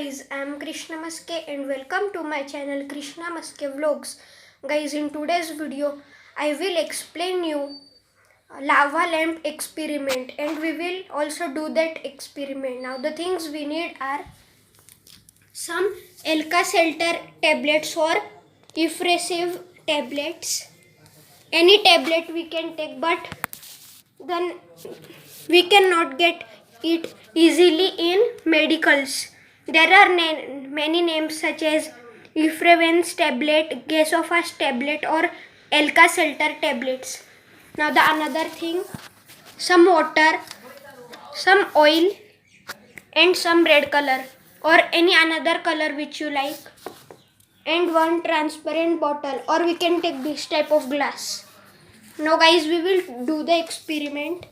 guys, I am Krishna Mhaske and welcome to my channel Krishna Mhaske Vlogs. Guys, in today's video, I will explain you lava lamp experiment and we will also do that experiment. Now the things we need are some Alka-Seltzer tablets or effervescent tablets. Any tablet we can take, but then we cannot get it easily in medicals. There are many names such as effervescent tablet, gaseous tablet or Alka-Seltzer tablets. Now the another thing, some water, some oil and some red color or any another color which you like, and one transparent bottle, or we can take this type of glass. Now guys, we will do the experiment.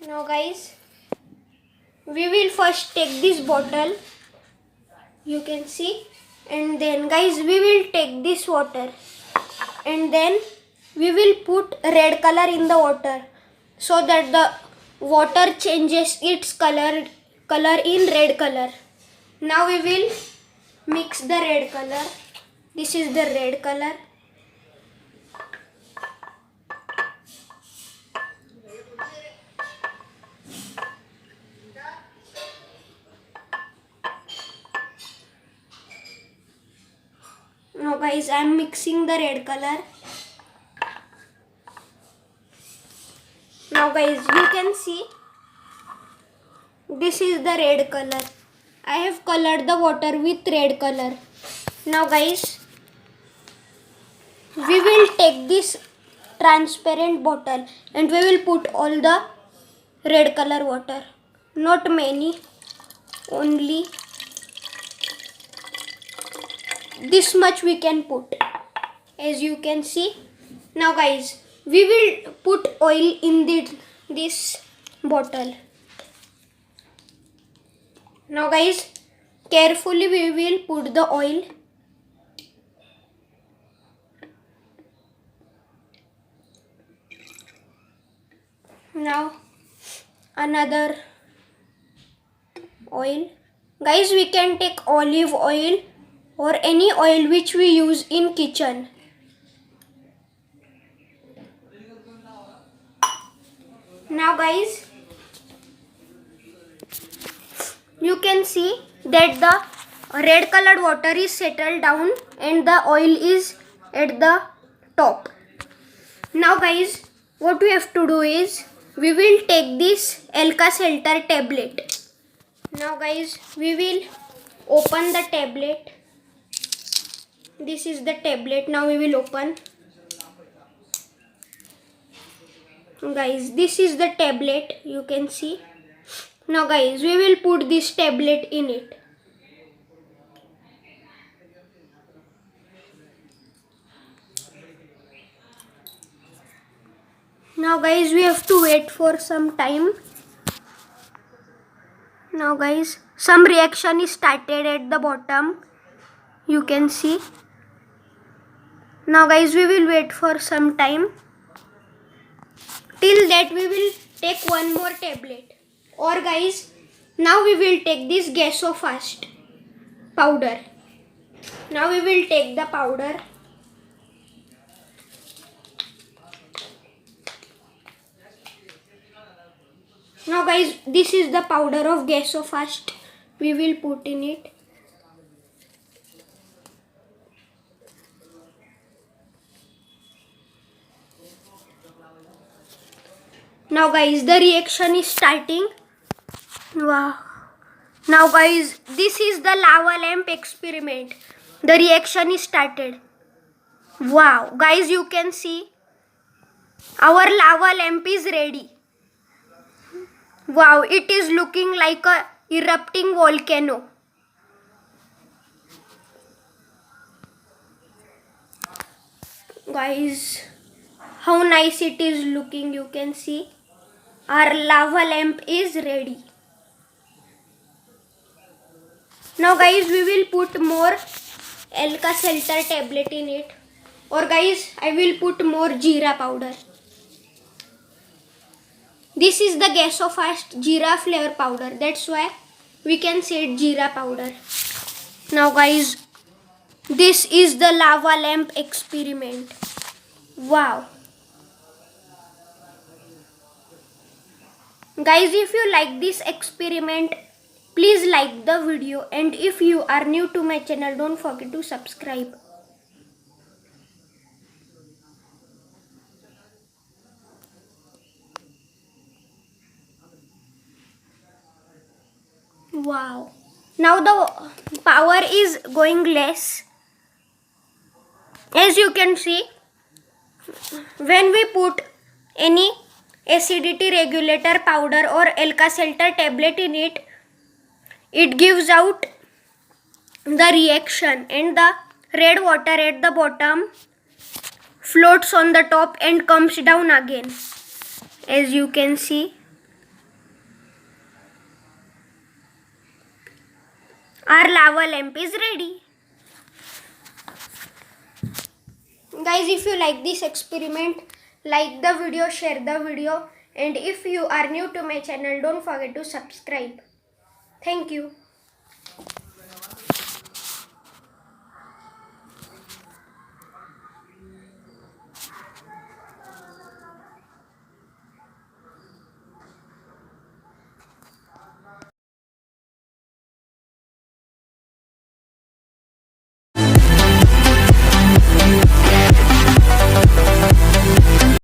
Now guys, we will first take this bottle, you can see, and then guys we will take this water and then we will put red color in the water so that the water changes its color in red color. Now we will mix the red color. This is the red color. Now guys, I am mixing the red color. Now guys, you can see this is the red color. I have colored the water with red color. Now guys, we will take this transparent bottle and we will put all the red color water. Not many, only this much we can put, as you can see. Now guys, we will put oil in this bottle. Now guys, carefully we will put the oil. Now another oil. Guys, we can take olive oil or any oil which we use in kitchen. Now guys, you can see that the red colored water is settled down and the oil is at the top. Now guys, what we have to do is we will take this Alka-Seltzer tablet. Now guys, we will open the tablet. This is the tablet. Now we will open. Guys, this is the tablet, you can see. Now guys, we will put this tablet in it. Now guys, we have to wait for some time. Now guys, some reaction is started at the bottom, you can see. Now guys, we will wait for some time. Till that we will take one more tablet. Or guys, now we will take this gaseous powder. Now we will take the powder. Now guys, this is the powder of gaseous. We will put in it. Now guys, the reaction is starting. Wow. Now guys, this is the lava lamp experiment. The reaction is started. Wow. Guys, you can see our lava lamp is ready. Wow, it is looking like a erupting volcano. Guys, how nice it is looking, you can see. Our lava lamp is ready. Now guys, we will put more Alka-Seltzer tablet in it. Or guys, I will put more jeera powder. This is the gaseous jeera flavor powder. That's why we can see it jeera powder. Now guys, this is the lava lamp experiment. Wow. Guys, if you like this experiment, please like the video, and if you are new to my channel, don't forget to subscribe. Wow. Now the power is going less. As you can see, when we put any acidity regulator powder or Alka-Seltzer tablet in it, it gives out the reaction, and the red water at the bottom floats on the top and comes down again. As you can see, our lava lamp is ready. Guys, if you like this experiment, like the video, share the video, and if you are new to my channel, don't forget to subscribe. Thank you.